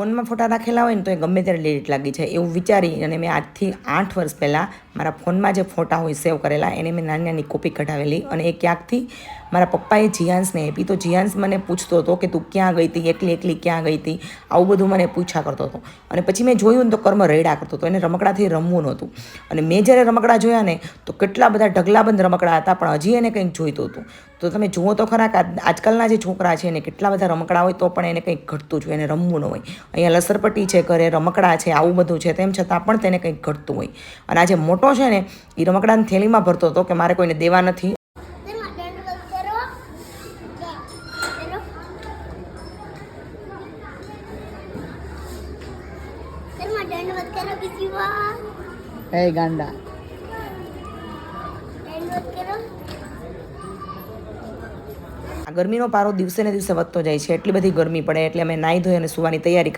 ફોનમાં ફોટા રાખેલા હોય ને તો એ ગમે ત્યારે ડિલીટ લાગી જાય એવું વિચારી અને મેં આજથી 8 વર્ષ પહેલાં મારા ફોનમાં જે ફોટા હોય સેવ કરેલા એને મેં નાની નાની કોપી કઢાવેલી અને એ ક્યાંકથી મારા પપ્પાએ જીયાન્સને આપી. તો જીયાન્સ મને પૂછતો હતો કે તું ક્યાં ગઈ હતી, એકલી એકલી ક્યાં ગઈ હતી, આવું બધું મને પૂછા કરતો હતો. અને પછી મેં જોયું ને તો કર્મ રેડા કરતો હતો, એને રમકડાથી રમવું નહોતું. અને મેં જ્યારે રમકડા જોયા ને તો કેટલા બધા ઢગલાબંધ રમકડા હતા, પણ હજી એને કંઈક જોઈતું હતું. તો તમે જુઓ તો ખરા કે આજકાલના જે છોકરા છે એને કેટલા બધા રમકડા હોય તો પણ એને કંઈક ઘટતું જોઈએ, એને રમવું ન હોય. અહીંયા લસરપટ્ટી છે, ઘરે રમકડા છે, આવું બધું છે, તેમ છતાં પણ તેને કંઈક ઘટતું હોય. અને આ જે મોટો છે ને એ રમકડાની થેલીમાં ભરતો હતો કે મારે કોઈને દેવા નથી. એ ગાંડા ગરમીનો પારો દિવસે ને દિવસે વધતો જાય છે, એટલી બધી ગરમી પડે એટલે અમે નાહી ધોઈ અને સુવાની તૈયારી